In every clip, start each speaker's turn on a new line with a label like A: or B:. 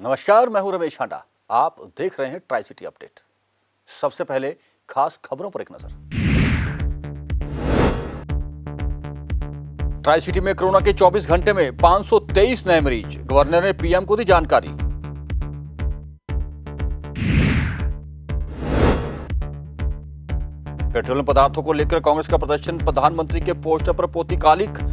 A: नमस्कार, मैं हूं रमेश हांडा। आप देख रहे हैं ट्राई सिटी अपडेट। सबसे पहले खास खबरों पर एक नजर। ट्राई सिटी में कोरोना के 24 घंटे में 523 नए मरीज। गवर्नर ने पीएम को दी जानकारी। पेट्रोलियम पदार्थों को लेकर कांग्रेस का प्रदर्शन, प्रधानमंत्री के पोस्टर पर पोती कालिक।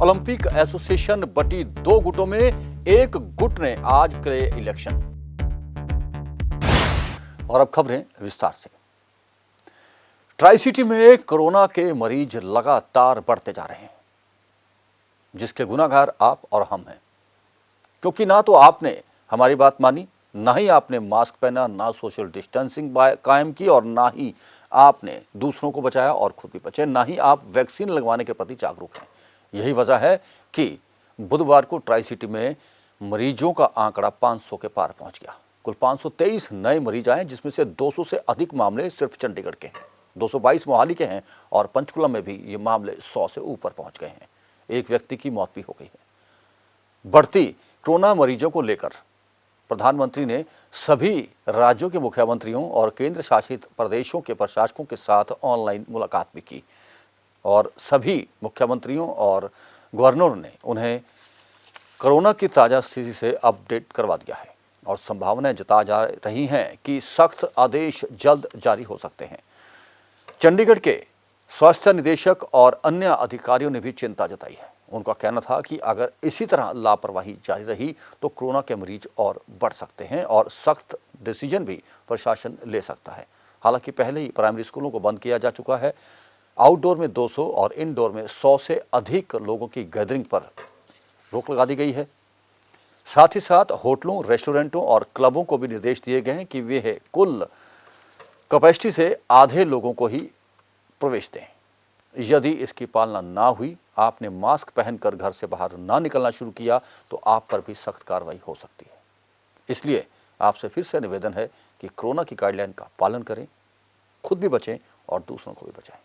A: ओलंपिक एसोसिएशन बटी 2 गुटों में, एक गुट ने आज करे इलेक्शन। और अब खबरें विस्तार से। ट्राई सिटी में कोरोना के मरीज लगातार बढ़ते जा रहे हैं, जिसके गुनाहगार आप और हम हैं, क्योंकि ना तो आपने हमारी बात मानी, ना ही आपने मास्क पहना, ना सोशल डिस्टेंसिंग कायम की, और ना ही आपने दूसरों को बचाया और खुद भी बचे, ना ही आप वैक्सीन लगवाने के प्रति जागरूक हैं। यही वजह है कि बुधवार को ट्राई सिटी में मरीजों का आंकड़ा 500 के पार पहुंच गया। कुल 523 नए मरीज आए, जिसमें से 200 से अधिक मामले सिर्फ चंडीगढ़ के हैं, 222 मोहाली के हैं और पंचकुला में भी ये मामले 100 से ऊपर पहुंच गए हैं। एक व्यक्ति की मौत भी हो गई है। बढ़ती कोरोना मरीजों को लेकर प्रधानमंत्री ने सभी राज्यों के मुख्यमंत्रियों और केंद्र शासित प्रदेशों के प्रशासकों के साथ ऑनलाइन मुलाकात भी की, और सभी मुख्यमंत्रियों और गवर्नरों ने उन्हें कोरोना की ताज़ा स्थिति से अपडेट करवा दिया है, और संभावनाएं जता जा रही हैं कि सख्त आदेश जल्द जारी हो सकते हैं। चंडीगढ़ के स्वास्थ्य निदेशक और अन्य अधिकारियों ने भी चिंता जताई है। उनका कहना था कि अगर इसी तरह लापरवाही जारी रही तो कोरोना के मरीज और बढ़ सकते हैं और सख्त डिसीजन भी प्रशासन ले सकता है। हालांकि पहले ही प्राइमरी स्कूलों को बंद किया जा चुका है। आउटडोर में 200 और इनडोर में 100 से अधिक लोगों की गैदरिंग पर रोक लगा दी गई है। साथ ही साथ होटलों, रेस्टोरेंटों और क्लबों को भी निर्देश दिए गए हैं कि वे कुल कैपेसिटी से आधे लोगों को ही प्रवेश दें। यदि इसकी पालना ना हुई, आपने मास्क पहनकर घर से बाहर ना निकलना शुरू किया, तो आप पर भी सख्त कार्रवाई हो सकती है। इसलिए आपसे फिर से निवेदन है कि कोरोना की गाइडलाइन का पालन करें, खुद भी बचें और दूसरों को भी बचाएं।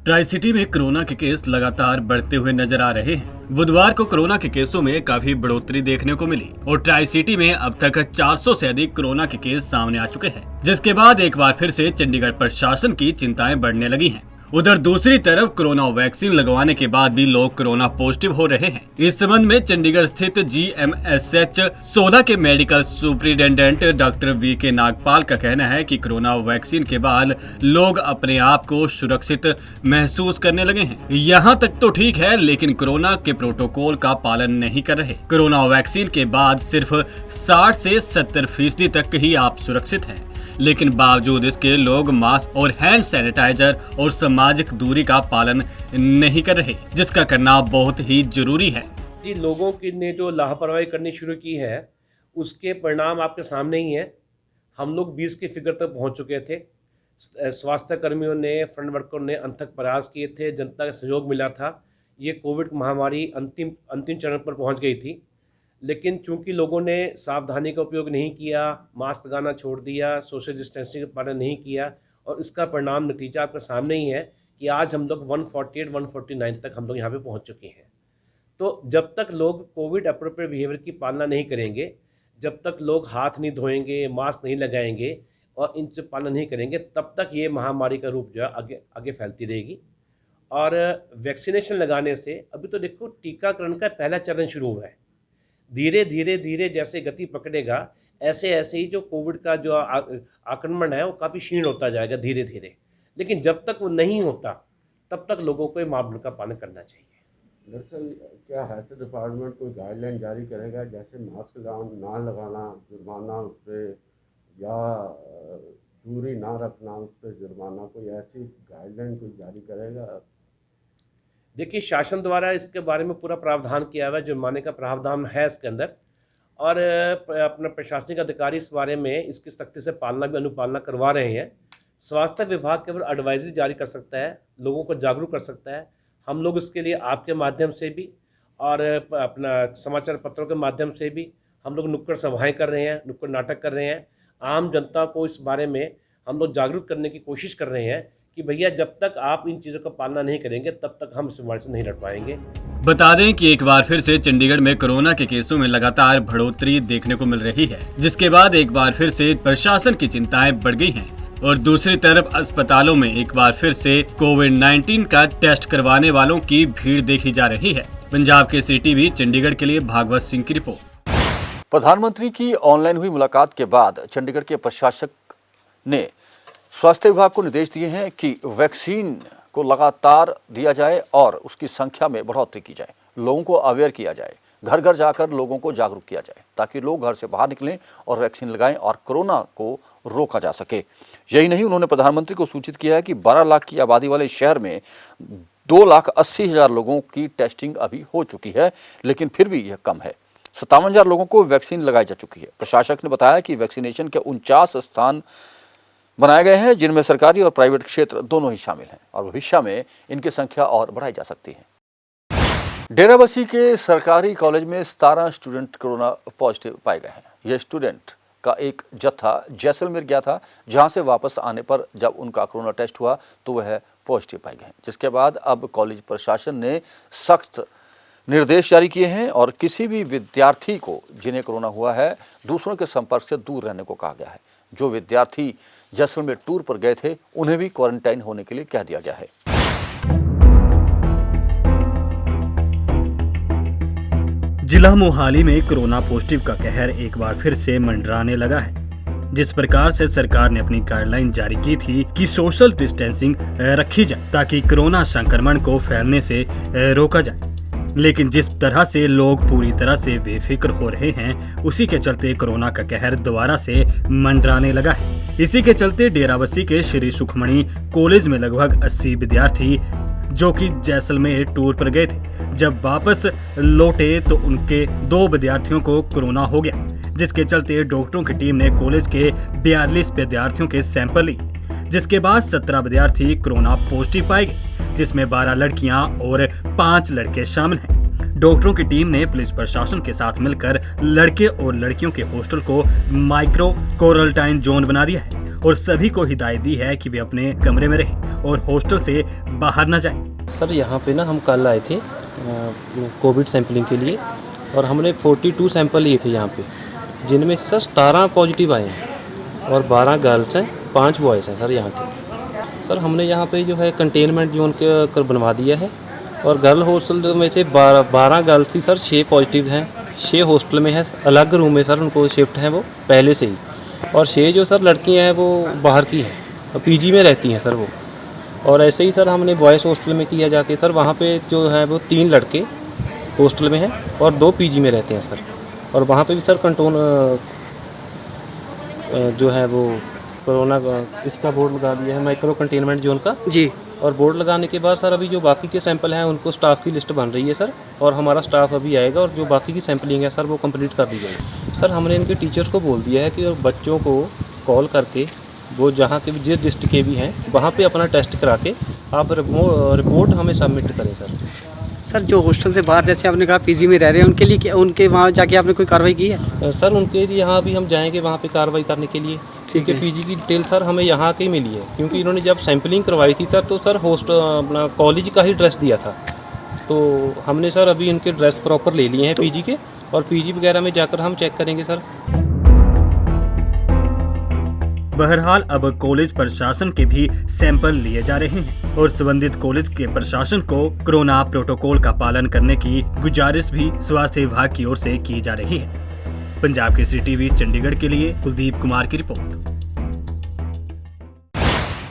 B: ट्राई सिटी में कोरोना के केस लगातार बढ़ते हुए नजर आ रहे हैं। बुधवार को कोरोना के केसों में काफी बढ़ोतरी देखने को मिली और ट्राई सिटी में अब तक 400 से अधिक कोरोना के केस सामने आ चुके हैं, जिसके बाद एक बार फिर से चंडीगढ़ प्रशासन की चिंताएं बढ़ने लगी हैं। उधर दूसरी तरफ कोरोना वैक्सीन लगवाने के बाद भी लोग कोरोना पॉजिटिव हो रहे हैं। इस संबंध में चंडीगढ़ स्थित GMSH 16 के medical superintendent doctor VK Nagpal का कहना है कि कोरोना वैक्सीन के बाद लोग अपने आप को सुरक्षित महसूस करने लगे हैं। यहाँ तक तो ठीक है, लेकिन कोरोना के प्रोटोकॉल का पालन नहीं कर रहे। कोरोना वैक्सीन के बाद सिर्फ 60 से 70% तक ही आप सुरक्षित हैं, लेकिन बावजूद इसके लोग मास्क और हैंड सैनिटाइजर और सामाजिक दूरी का पालन नहीं कर रहे, जिसका करना बहुत ही जरूरी है।
C: जी, लोगों की ने जो लापरवाही करनी शुरू की है, उसके परिणाम आपके सामने ही हैं। हम लोग 20 की फिगर तक पहुंच चुके थे। स्वास्थ्य कर्मियों ने, फ्रंट वर्करों ने अथक प्रयास किए थे, जनता का सहयोग मिला था। ये कोविड महामारी अंतिम चरण पर पहुंच गई थी, लेकिन चूंकि लोगों ने सावधानी का उपयोग नहीं किया, मास्क लगाना छोड़ दिया, सोशल डिस्टेंसिंग का पालन नहीं किया, और इसका परिणाम नतीजा आपके सामने ही है कि आज हम लोग 148-149 तक हम लोग यहाँ पे पहुँच चुके हैं। तो जब तक लोग कोविड अप्रोप्रिएट बिहेवियर की पालना नहीं करेंगे, जब तक लोग हाथ नहीं धोएंगे, मास्क नहीं लगाएंगे और इनसे पालना नहीं करेंगे, तब तक ये महामारी का रूप जो है आगे आगे फैलती रहेगी। और वैक्सीनेशन लगाने से, अभी तो देखो टीकाकरण का पहला चरण शुरू हुआ है, धीरे धीरे जैसे गति पकड़ेगा, ऐसे ऐसे ही जो कोविड का जो आक्रमण है वो काफ़ी क्षीण होता जाएगा धीरे धीरे। लेकिन जब तक वो नहीं होता, तब तक लोगों को मापदंड का पालन करना चाहिए।
D: दरअसल क्या हेल्थ डिपार्टमेंट कोई गाइडलाइन जारी करेगा, जैसे मास्क ना लगाना जुर्माना उस पर, या दूरी ना रखना उस पर जुर्माना, कोई ऐसी गाइडलाइन कोई जारी करेगा?
C: देखिए, शासन द्वारा इसके बारे में पूरा प्रावधान किया हुआ है, जुर्माने का प्रावधान है इसके अंदर, और अपना प्रशासनिक अधिकारी इस बारे में इसकी सख्ती से पालना भी अनुपालना करवा रहे हैं। स्वास्थ्य विभाग केवल एडवाइजरी जारी कर सकता है, लोगों को जागरूक कर सकता है। हम लोग इसके लिए आपके माध्यम से भी और अपना समाचार पत्रों के माध्यम से भी हम लोग नुक्कड़ सभाएँ कर रहे हैं, नुक्कड़ नाटक कर रहे हैं। आम जनता को इस बारे में हम लोग जागरूक करने की कोशिश कर रहे हैं कि भैया जब तक आप इन चीज़ों का पालना नहीं करेंगे तब तक हम इस बीमारी से नहीं लड़ पाएंगे।
B: बता दें कि एक बार फिर से चंडीगढ़ में कोरोना के केसों में लगातार बढ़ोतरी देखने को मिल रही है, जिसके बाद एक बार फिर से प्रशासन की चिंताएं बढ़ गई हैं और दूसरी तरफ अस्पतालों में एक बार फिर से कोविड-19 का टेस्ट करवाने वालों की भीड़ देखी जा रही है। पंजाब केसरी टीवी चंडीगढ़ के लिए भागवत सिंह की रिपोर्ट।
A: प्रधानमंत्री की ऑनलाइन हुई मुलाकात के बाद चंडीगढ़ के प्रशासक ने स्वास्थ्य विभाग को निर्देश दिए हैं कि वैक्सीन को लगातार दिया जाए और उसकी संख्या में बढ़ोतरी की जाए, लोगों को अवेयर किया जाए, घर घर जाकर लोगों को जागरूक किया जाए ताकि लोग घर से बाहर निकलें और वैक्सीन लगाएं और कोरोना को रोका जा सके। यही नहीं, उन्होंने प्रधानमंत्री को सूचित किया है कि 12 लाख की आबादी वाले शहर में 2,80,000 लोगों की टेस्टिंग अभी हो चुकी है, लेकिन फिर भी यह कम है। 57,000 लोगों को वैक्सीन लगाई जा चुकी है। प्रशासक ने बताया कि वैक्सीनेशन के 49 स्थान बनाए गए हैं, जिनमें सरकारी और प्राइवेट क्षेत्र दोनों ही शामिल हैं और भविष्य में इनकी संख्या और बढ़ाई जा सकती है। डेराबस्सी के सरकारी कॉलेज में 17 स्टूडेंट कोरोना पॉजिटिव पाए गए हैं। यह स्टूडेंट का एक जत्था जैसलमेर गया था, जहां से वापस आने पर जब उनका कोरोना टेस्ट हुआ तो वह पॉजिटिव पाए गए, जिसके बाद अब कॉलेज प्रशासन ने सख्त निर्देश जारी किए हैं और किसी भी विद्यार्थी को जिन्हें कोरोना हुआ है दूसरों के संपर्क से दूर रहने को कहा गया है। जो विद्यार्थी जैसलमेर टूर पर गए थे उन्हें भी क्वारंटाइन होने के लिए कह दिया गया है।
B: जिला मोहाली में कोरोना पॉजिटिव का कहर एक बार फिर से मंडराने लगा है। जिस प्रकार से सरकार ने अपनी गाइडलाइन जारी की थी कि सोशल डिस्टेंसिंग रखी जाए ताकि कोरोना संक्रमण को फैलने से रोका जाए, लेकिन जिस तरह से लोग पूरी तरह से बेफिक्र हो रहे हैं, उसी के चलते कोरोना का कहर दोबारा से मंडराने लगा है। इसी के चलते डेराबस्सी के श्री सुखमणि कॉलेज में लगभग 80 विद्यार्थी जो कि जैसलमेर टूर पर गए थे, जब वापस लौटे तो उनके 2 विद्यार्थियों को कोरोना हो गया, जिसके चलते डॉक्टरों की टीम ने कॉलेज के 42 विद्यार्थियों के सैंपल ली, जिसके बाद 17 विद्यार्थी कोरोना पॉजिटिव पाए गए, जिसमें 12 लड़कियां और 5 लड़के शामिल हैं। डॉक्टरों की टीम ने पुलिस प्रशासन के साथ मिलकर लड़के और लड़कियों के हॉस्टल को माइक्रो क्वारंटाइन जोन बना दिया है और सभी को हिदायत दी है कि वे अपने कमरे में रहें और हॉस्टल से बाहर न जाएं।
E: सर यहाँ पे ना हम कल आए थे कोविड सैंपलिंग के लिए और हमने 42 सैंपल लिए थे यहाँ पे, जिनमें सर 17 पॉजिटिव आए हैं और 12 गर्ल्स हैं, 5 बॉयज़ हैं सर यहाँ के। सर हमने यहाँ पे जो है कंटेनमेंट जोन के बनवा दिया है और गर्ल हॉस्टल में से 12 गर्ल्स थी सर, 6 पॉजिटिव हैं, 6 हॉस्टल में है, अलग रूम में सर उनको शिफ्ट हैं वो पहले से ही, और 6 जो सर लड़कियां हैं वो बाहर की हैं, पीजी में रहती हैं सर वो। और ऐसे ही सर हमने बॉयज़ हॉस्टल में किया जाके सर, वहाँ पे जो है वो 3 लड़के हॉस्टल में हैं और 2 पीजी में रहते हैं सर। और वहाँ पे भी सर कंट्रोल जो है वो कोरोना इसका बोर्ड लगा दिया है, माइक्रो कंटेनमेंट जोन का जी। और बोर्ड लगाने के बाद सर अभी जो बाकी के सैंपल हैं उनको स्टाफ की लिस्ट बन रही है सर, और हमारा स्टाफ अभी आएगा और जो बाकी की सैंपलिंग है सर वो कंप्लीट कर दी जाएगी। सर हमने इनके टीचर्स को बोल दिया है कि बच्चों को कॉल करके वो जहाँ के भी जिस डिस्ट्रिक्ट के भी हैं वहाँ पे अपना टेस्ट करा के आप रिपोर्ट हमें सबमिट करें सर।
F: सर जो हॉस्टल से बाहर जैसे आपने कहा पीजी में रह रहे हैं, उनके लिए उनके वहाँ जाके आपने कोई कार्रवाई की है?
E: सर उनके लिए यहाँ भी हम जाएंगे वहाँ पे कार्रवाई करने के लिए, क्योंकि पीजी की डिटेल सर हमें यहाँ की मिली है, क्योंकि इन्होंने जब सैंपलिंग करवाई थी सर तो सर अपना कॉलेज का ही ड्रेस दिया था, तो हमने सर अभी इनके ड्रेस प्रॉपर ले लिए हैं पीजी के, और पीजी वगैरह में जाकर हम चेक करेंगे सर।
B: बहरहाल अब कॉलेज प्रशासन के भी सैंपल लिए जा रहे हैं और संबंधित कॉलेज के प्रशासन को कोरोना प्रोटोकॉल का पालन करने की गुजारिश भी स्वास्थ्य विभाग की ओर से की जा रही है। पंजाब केसरी टीवी चंडीगढ़ के लिए कुलदीप कुमार की रिपोर्ट।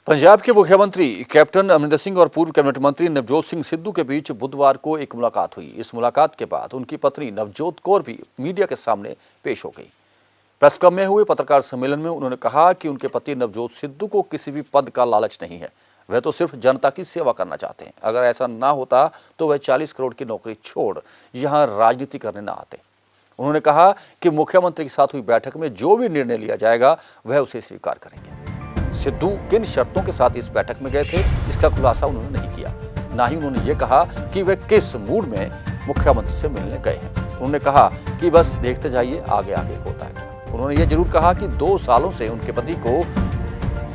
A: पंजाब के मुख्यमंत्री कैप्टन अमरिंदर सिंह और पूर्व कैबिनेट मंत्री नवजोत सिंह सिद्धू के बीच बुधवार को एक मुलाकात हुई। इस मुलाकात के बाद उनकी पत्नी नवजोत कौर भी मीडिया के सामने पेश हो गई। प्रेस क्लब में हुए पत्रकार सम्मेलन में उन्होंने कहा कि उनके पति नवजोत सिद्धू को किसी भी पद का लालच नहीं है, वह तो सिर्फ जनता की सेवा करना चाहते हैं। अगर ऐसा ना होता तो वह 40 करोड़ की नौकरी छोड़ यहाँ राजनीति करने ना आते। उन्होंने कहा कि मुख्यमंत्री के साथ हुई बैठक में जो भी निर्णय लिया जाएगा वह उसे स्वीकार करेंगे। सिद्धू किन शर्तों के साथ इस बैठक में गए थे इसका खुलासा उन्होंने नहीं किया, ना ही उन्होंने ये कहा कि वे किस मूड में मुख्यमंत्री से मिलने गए हैं। उन्होंने कहा कि बस देखते जाइए आगे आगे होता है। उन्होंने ये जरूर कहा कि 2 सालों से उनके पति को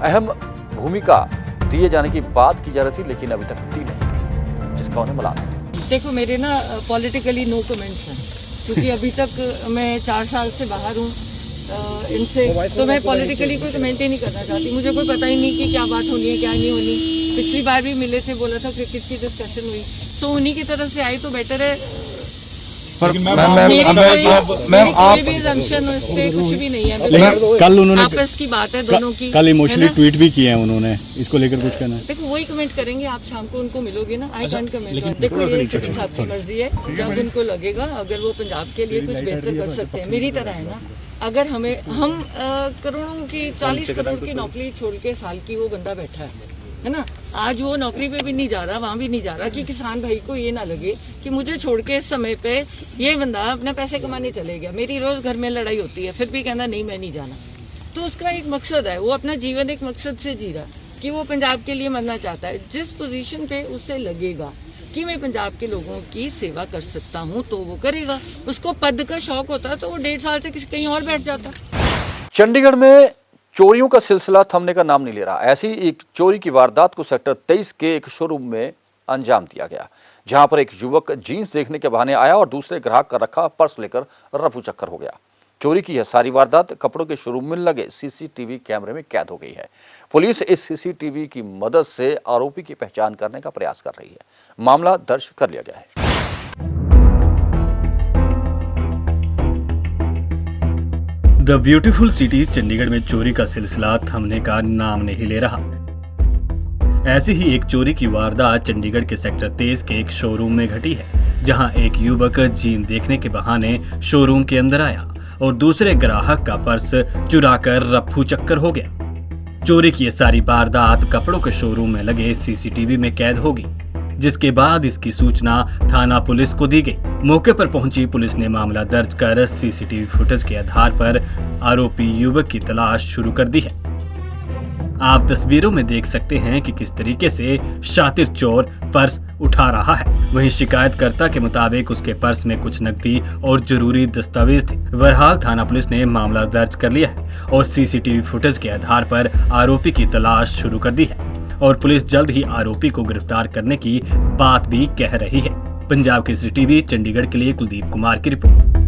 A: अहम भूमिका दिए जाने की बात की जा रही थी, लेकिन अभी तक दी नहीं गई, जिसका उन्हें मलाल है।
G: देखो मेरे ना पॉलिटिकली नो कमेंट्स हैं, क्योंकि अभी तक मैं 4 साल से बाहर हूँ इनसे, तो मैं पॉलिटिकली कोई कमेंट ही नहीं करना चाहती। मुझे कोई पता ही नहीं कि क्या बात होनी है क्या नहीं होनी। पिछली बार भी मिले थे, बोला था क्रिकेट की डिस्कशन हुई, सो उन्हीं की तरफ से आई तो बेटर है। मेरी कोई भी assumption इस पे कुछ भी नहीं है।
H: कल उन्होंने
G: आपस की बात है दोनों की।
H: कल इमोशनली ट्वीट भी किए हैं उन्होंने, इसको लेकर कुछ कहना है?
G: देखो वही कमेंट करेंगे, आप शाम को उनको मिलोगे ना, आई कैन कमेंट। देखो ये सिटी साहब की मर्जी है, जब उनको लगेगा अगर वो पंजाब के लिए कुछ बेहतर कर सकते हैं, मेरी तरह है ना। अगर हम करोड़ों की 40 करोड़ की नौकरी छोड़ के साल की वो बंदा बैठा है ना, आज वो नौकरी पे भी नहीं जा रहा, वहाँ भी नहीं जा रहा, कि किसान भाई को ये ना लगे कि मुझे छोड़ के इस समय पे ये बंदा अपने पैसे कमाने चले गया। मेरी रोज घर में लड़ाई होती है, फिर भी कहना नहीं मैं नहीं जाना। तो उसका एक मकसद है, वो अपना जीवन एक मकसद से जी रहा है कि वो पंजाब के लिए मरना चाहता है। जिस पोजीशन पे उसे लगेगा कि मैं पंजाब के लोगों की सेवा कर सकता हूँ तो वो करेगा। उसको पद का शौक होता तो वो 1.5 साल से कहीं और बैठ जाता।
A: चंडीगढ़ में चोरियों का सिलसिला थमने का नाम नहीं ले रहा। ऐसी एक चोरी की वारदात को सेक्टर 23 के एक शोरूम में अंजाम दिया गया, जहां पर एक युवक जीन्स देखने के बहाने आया और दूसरे ग्राहक का रखा पर्स लेकर रफू चक्कर हो गया। चोरी की यह सारी वारदात कपड़ों के शोरूम में लगे सीसीटीवी कैमरे में कैद हो गई है। पुलिस इस सीसीटीवी की मदद से आरोपी की पहचान करने का प्रयास कर रही है। मामला दर्ज कर लिया गया है।
B: द ब्यूटीफुल सिटी चंडीगढ़ में चोरी का सिलसिला थमने का नाम नहीं ले रहा। ऐसी ही एक चोरी की वारदात चंडीगढ़ के सेक्टर 23 के एक शोरूम में घटी है, जहां एक युवक जीन देखने के बहाने शोरूम के अंदर आया और दूसरे ग्राहक का पर्स चुराकर रफू चक्कर हो गया। चोरी की ये सारी वारदात कपड़ों के शोरूम में लगे सीसीटीवी में कैद होगी, जिसके बाद इसकी सूचना थाना पुलिस को दी गई। मौके पर पहुंची पुलिस ने मामला दर्ज कर सीसीटीवी फुटेज के आधार पर आरोपी युवक की तलाश शुरू कर दी है। आप तस्वीरों में देख सकते हैं कि किस तरीके से शातिर चोर पर्स उठा रहा है। वहीं शिकायतकर्ता के मुताबिक उसके पर्स में कुछ नकदी और जरूरी दस्तावेज थे। बहरहाल थाना पुलिस ने मामला दर्ज कर लिया है और सीसीटीवी फुटेज के आधार पर आरोपी की तलाश शुरू कर दी है और पुलिस जल्द ही आरोपी को गिरफ्तार करने की बात भी कह रही है। पंजाब केसरी टीवी चंडीगढ़ के लिए कुलदीप कुमार की रिपोर्ट।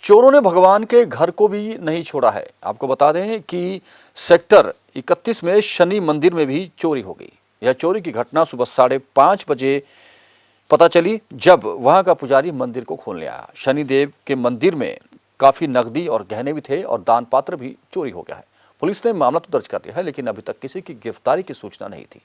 A: चोरों ने भगवान के घर को भी नहीं छोड़ा है। आपको बता दें कि सेक्टर 31 में शनि मंदिर में भी चोरी हो गई। यह चोरी की घटना सुबह 5:30 बजे पता चली, जब वहां का पुजारी मंदिर को खोलने आया। शनिदेव के मंदिर में काफी नकदी और गहने भी थे और दान पात्र भी चोरी हो गया है। पुलिस ने मामला तो दर्ज कर लिया है, लेकिन अभी तक किसी की गिरफ्तारी की सूचना नहीं थी।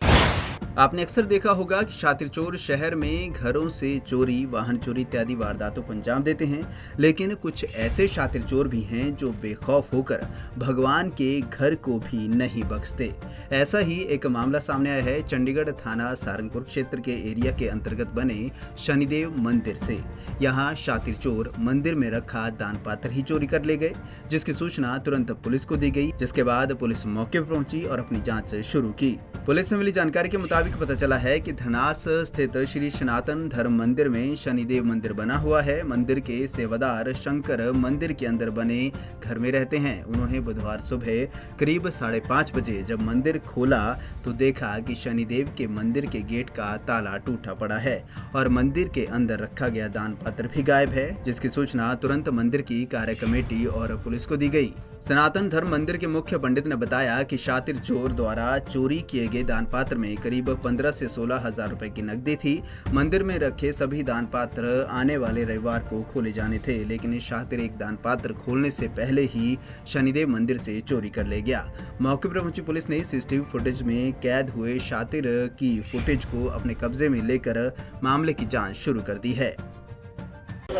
I: आपने अक्सर देखा होगा कि शातिर चोर शहर में घरों से चोरी, वाहन चोरी इत्यादि वारदातों को अंजाम देते हैं, लेकिन कुछ ऐसे शातिर चोर भी हैं जो बेखौफ होकर भगवान के घर को भी नहीं बख्शते। ऐसा ही एक मामला सामने आया है चंडीगढ़ थाना सारंगपुर क्षेत्र के एरिया के अंतर्गत बने शनिदेव मंदिर से। यहाँ शातिर चोर मंदिर में रखा दान पात्र ही चोरी कर ले गए, जिसकी सूचना तुरंत पुलिस को दी गई, जिसके बाद पुलिस मौके पर पहुंची और अपनी जांच शुरू की। पुलिस से मिली जानकारी के मुताबिक पता चला है कि धनास स्थित श्री सनातन धर्म मंदिर में शनिदेव मंदिर बना हुआ है। मंदिर के सेवादार शंकर मंदिर के अंदर बने घर में रहते हैं। उन्होंने बुधवार सुबह करीब 5:30 बजे जब मंदिर खोला तो देखा कि शनिदेव के मंदिर के गेट का ताला टूटा पड़ा है और मंदिर के अंदर रखा गया दान पात्र भी गायब है, जिसकी सूचना तुरंत मंदिर की कार्य कमेटी और पुलिस को दी गई। सनातन धर्म मंदिर के मुख्य पंडित ने बताया कि शातिर चोर द्वारा चोरी किए गए दान पात्र में करीब 15 से 16 हजार रुपए की नकदी थी। मंदिर में रखे सभी दान पात्र आने वाले रविवार को खोले जाने थे, लेकिन शातिर एक दान पात्र खोलने से पहले ही शनिदेव मंदिर से चोरी कर ले गया। मौके पर पहुंची पुलिस ने सीसीटीवी फुटेज में कैद हुए शातिर की फुटेज को अपने कब्जे में लेकर मामले की जाँच शुरू कर दी है।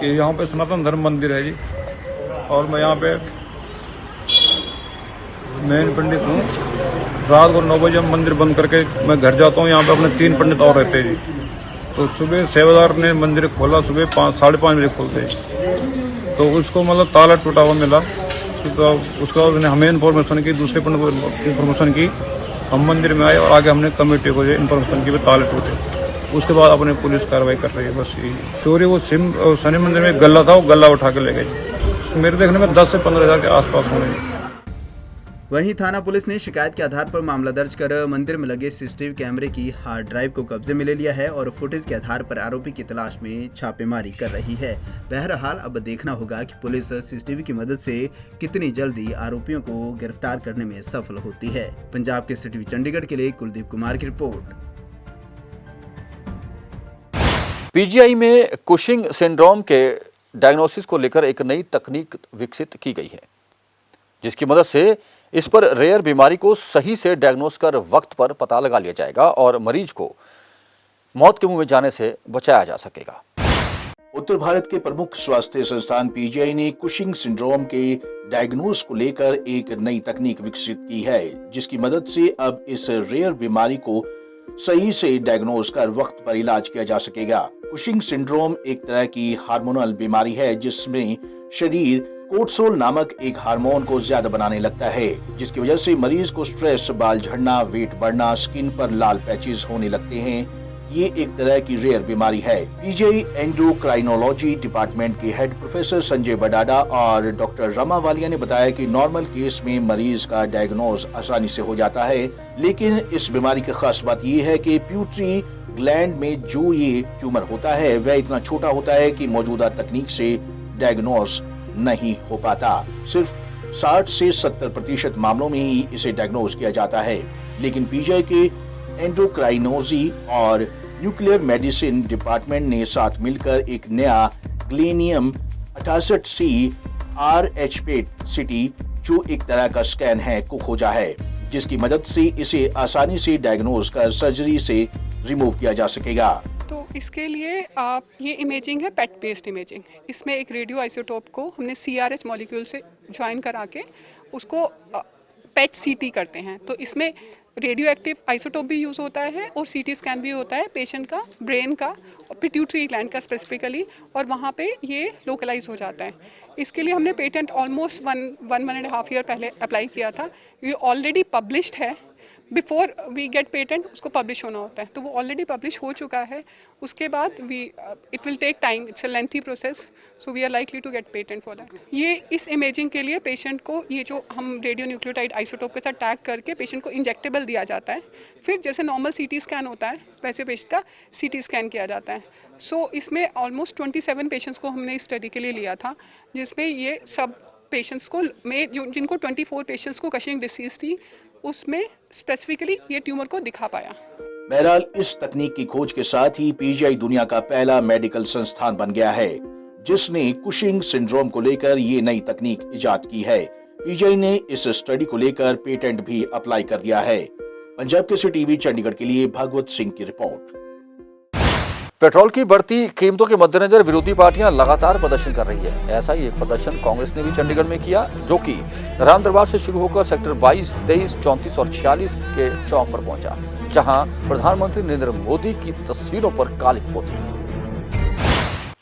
J: यहाँ पे सनातन धर्म मंदिर है जी, और मैं यहाँ पे मेन पंडित हूँ। रात को 9 बजे मंदिर बंद करके मैं घर जाता हूँ। यहाँ पे अपने 3 पंडित और रहते हैं जी। तो सुबह सेवादार ने मंदिर खोला, सुबह 5-5:30 बजे खोलते हैं, तो उसको मतलब ताला टूटा हुआ मिला। तो उसका उसने हमें इन्फॉर्मेशन की, दूसरे पंडित को इन्फॉर्मेशन की। हम मंदिर में आए और आगे हमने कमेटी को इन्फॉर्मेशन की ताले टूटे। उसके बाद अपने पुलिस कार्रवाई कर रही है। बस यही चोरी वो सिम शनि मंदिर में गल्ला था, वो गल्ला उठा के ले गए। मेरे देखने में 10 से 15 हज़ार के आसपास होंगे।
I: वहीं थाना पुलिस ने शिकायत के आधार पर मामला दर्ज कर मंदिर में लगे सीसीटीवी कैमरे की हार्ड ड्राइव को कब्जे में ले लिया है और फुटेज के आधार पर आरोपी की तलाश में छापेमारी कर रही है। बहरहाल अब देखना होगा कि पुलिस सीसीटीवी की मदद से कितनी जल्दी आरोपियों को गिरफ्तार करने में सफल होती है। पंजाब केसरी टीवी चंडीगढ़ के लिए कुलदीप कुमार की रिपोर्ट।
A: पीजीआई में कुशिंग सिंड्रोम के डायग्नोसिस को लेकर एक नई तकनीक विकसित की गई है, जिसकी मदद से इस पर रेयर बीमारी को सही से डायग्नोस कर वक्त पर पता लगा लिया जाएगा और मरीज को मौत के मुंह में जाने से बचाया जा सकेगा।
K: उत्तर भारत के प्रमुख स्वास्थ्य संस्थान पीजीआई ने कुशिंग सिंड्रोम के डायग्नोस को लेकर एक नई तकनीक विकसित की है, जिसकी मदद से अब इस रेयर बीमारी को सही से डायग्नोस कर वक्त पर इलाज किया जा सकेगा। कुशिंग सिंड्रोम एक तरह की हार्मोनल बीमारी है, जिसमें शरीर कोर्टिसोल नामक एक हार्मोन को ज्यादा बनाने लगता है, जिसकी वजह से मरीज को स्ट्रेस, बाल झड़ना, वेट बढ़ना, स्किन पर लाल पैचेस होने लगते हैं। ये एक तरह की रेयर बीमारी है। पीजीआई एंडोक्राइनोलॉजी डिपार्टमेंट के हेड प्रोफेसर संजय बडाडा और डॉक्टर रमा वालिया ने बताया कि नॉर्मल केस में मरीज का डायग्नोज आसानी से हो जाता है, लेकिन इस बीमारी की खास बात यह है कि प्यूटरी ग्लैंड में जो ये ट्यूमर होता है वह इतना छोटा होता है कि मौजूदा तकनीक से डायग्नोज नहीं हो पाता। सिर्फ 60 से 70% मामलों में ही इसे डायग्नोज किया जाता है, लेकिन पीजीआई के एंडोक्राइनोलॉजी और न्यूक्लियर मेडिसिन डिपार्टमेंट ने साथ मिलकर एक नया ग्लेनियम 68C RH सिटी, जो एक तरह का स्कैन है, को खोजा है, जिसकी मदद से इसे आसानी से डायग्नोज कर सर्जरी से रिमूव किया जा सकेगा।
L: तो इसके लिए आप ये इमेजिंग है पेट बेस्ड इमेजिंग। इसमें एक रेडियो आइसोटोप को हमने CRH मॉलिक्यूल से ज्वाइन करा के उसको पेट CT करते हैं। तो इसमें रेडियो एक्टिव आइसोटोप भी यूज़ होता है और CT स्कैन भी होता है पेशेंट का, ब्रेन का और पिट्यूटरी ग्लैंड का स्पेसिफिकली, और वहाँ पे ये लोकलाइज हो जाता है। इसके लिए हमने पेटेंट ऑलमोस्ट 1.5 ईयर पहले अप्लाई किया था। ये ऑलरेडी पब्लिश्ड है। बिफोर वी गेट पेटेंट उसको पब्लिश होना होता है, तो वो ऑलरेडी पब्लिश हो चुका है। उसके बाद it will take time, it's a lengthy process, so we are likely to get patent for that. ये इस इमेजिंग के लिए पेशेंट को ये जो हम रेडियो न्यूक्लियोटाइड आइसोटोप के साथ टैग करके पेशेंट को इंजेक्टेबल दिया जाता है। फिर जैसे नॉर्मल CT स्कैन होता है वैसे पेशेंट का CT स्कैन किया जाता है। सो इसमें ऑलमोस्ट 27 पेशेंट्स को हमने इस स्टडी के लिए लिया था, जिसमें ये सब पेशेंट्स को जिनको 24 पेशेंट्स को कशिंग डिसीज थी, उसमें स्पेसिफिकली ये ट्यूमर को दिखा पाया।
K: बहरहाल इस तकनीक की खोज के साथ ही पीजीआई दुनिया का पहला मेडिकल संस्थान बन गया है, जिसने कुशिंग सिंड्रोम को लेकर ये नई तकनीक इजाद की है। पीजीआई ने इस स्टडी को लेकर पेटेंट भी अप्लाई कर दिया है। पंजाब केसरी टीवी चंडीगढ़ के लिए भागवत सिंह की रिपोर्ट।
A: पेट्रोल की बढ़ती कीमतों के मद्देनजर विरोधी पार्टियां लगातार प्रदर्शन कर रही है। ऐसा ही एक प्रदर्शन कांग्रेस ने भी चंडीगढ़ में किया, जो कि राम दरबार से शुरू होकर सेक्टर 22, 23, 34 और 46 के चौक पर पहुंचा, जहां प्रधानमंत्री नरेंद्र मोदी की तस्वीरों पर कालिख पोती है।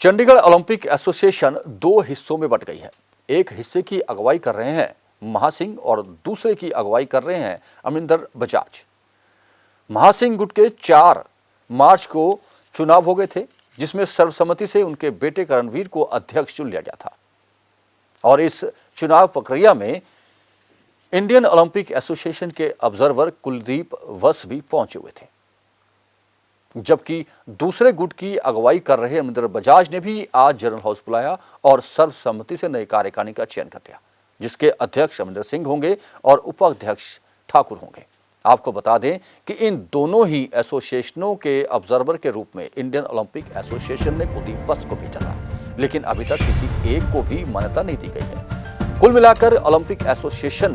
A: चंडीगढ़ ओलंपिक एसोसिएशन 2 हिस्सों में बंट गई है। एक हिस्से की अगुवाई कर रहे हैं महासिंह और दूसरे की अगुवाई कर रहे हैं अमरिंदर बजाज। महासिंह गुट के 4 मार्च को चुनाव हो गए थे, जिसमें सर्वसम्मति से उनके बेटे करणवीर को अध्यक्ष चुन लिया गया था, और इस चुनाव प्रक्रिया में इंडियन ओलंपिक एसोसिएशन के ऑब्जर्वर कुलदीप वस भी पहुंचे हुए थे। जबकि दूसरे गुट की अगुवाई कर रहे अमरिंदर बजाज ने भी आज जनरल हाउस बुलाया और सर्वसम्मति से नई कार्यकारिणी का चयन कर लिया, जिसके अध्यक्ष अमरिंदर सिंह होंगे और उपाध्यक्ष ठाकुर होंगे। आपको बता दें कि इन दोनों ही एसोसिएशनों के ऑब्जर्वर के रूप में इंडियन ओलंपिक एसोसिएशन ने कुलदीप वस को भेजा था, लेकिन अभी तक किसी एक को भी मान्यता नहीं दी गई है। कुल मिलाकर ओलंपिक एसोसिएशन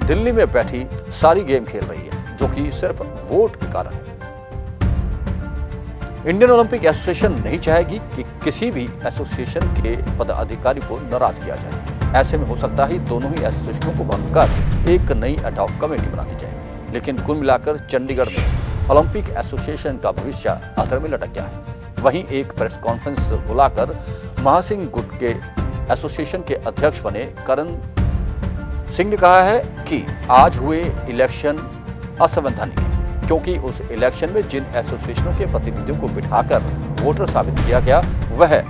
A: दिल्ली में बैठी सारी गेम खेल रही है, जो कि सिर्फ वोट के कारण है। इंडियन ओलंपिक एसोसिएशन नहीं चाहेगी कि किसी भी एसोसिएशन के पदाधिकारी को नाराज किया जाए। ऐसे में हो सकता है दोनों ही एसोसिएशनों को बनकर एक नई एडॉक कमेटी बना दी जाए। लेकिन कुल मिलाकर चंडीगढ़ में ओलंपिक एसोसिएशन का भविष्य अधर में लटक गया है। वहीं एक प्रेस कॉन्फ्रेंस बुलाकर महासिंह गुट के एसोसिएशन के अध्यक्ष बने करण सिंह ने कहा है कि आज हुए इलेक्शन असंवैधानिक है क्योंकि उस इलेक्शन में जिन एसोसिएशनों के प्रतिनिधियों को बिठाकर वोटर साबित किया गया वह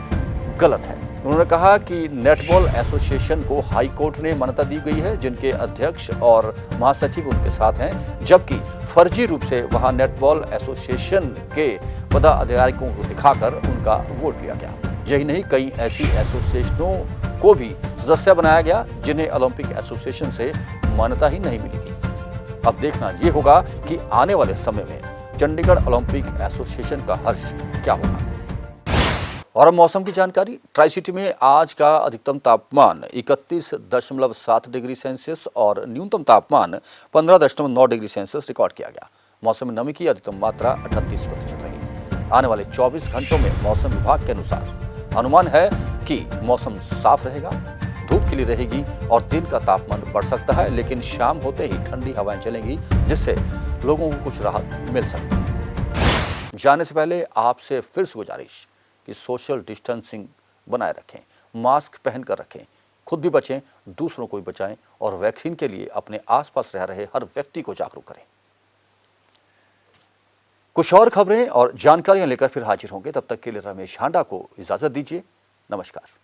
A: गलत है। उन्होंने कहा कि नेटबॉल एसोसिएशन को हाई कोर्ट ने मान्यता दी गई है, जिनके अध्यक्ष और महासचिव उनके साथ हैं, जबकि फर्जी रूप से वहां नेटबॉल एसोसिएशन के पदाधिकारियों को दिखाकर उनका वोट लिया गया। यही नहीं, कई ऐसी एसोसिएशनों को भी सदस्य बनाया गया जिन्हें ओलंपिक एसोसिएशन से मान्यता ही नहीं मिली थी। अब देखना ये होगा कि आने वाले समय में चंडीगढ़ ओलंपिक एसोसिएशन का हर्ष क्या होगा। और अब मौसम की जानकारी। ट्राई सिटी में आज का अधिकतम तापमान 31.7 डिग्री सेल्सियस और न्यूनतम तापमान 15.9 डिग्री सेल्सियस रिकॉर्ड किया गया। मौसम में नमी की अधिकतम मात्रा 38% रही। आने वाले 24 घंटों में मौसम विभाग के अनुसार अनुमान है कि मौसम साफ रहेगा, धूप खिली रहेगी और दिन का तापमान बढ़ सकता है, लेकिन शाम होते ही ठंडी हवाएं चलेंगी, जिससे लोगों को कुछ राहत मिल सकती है। जाने से पहले आपसे फिर से गुजारिश कि सोशल डिस्टेंसिंग बनाए रखें, मास्क पहनकर रखें, खुद भी बचें, दूसरों को भी बचाएं और वैक्सीन के लिए अपने आसपास रह रहे हर व्यक्ति को जागरूक करें। कुछ और खबरें और जानकारियां लेकर फिर हाजिर होंगे। तब तक के लिए रमेश हांडा को इजाजत दीजिए। नमस्कार।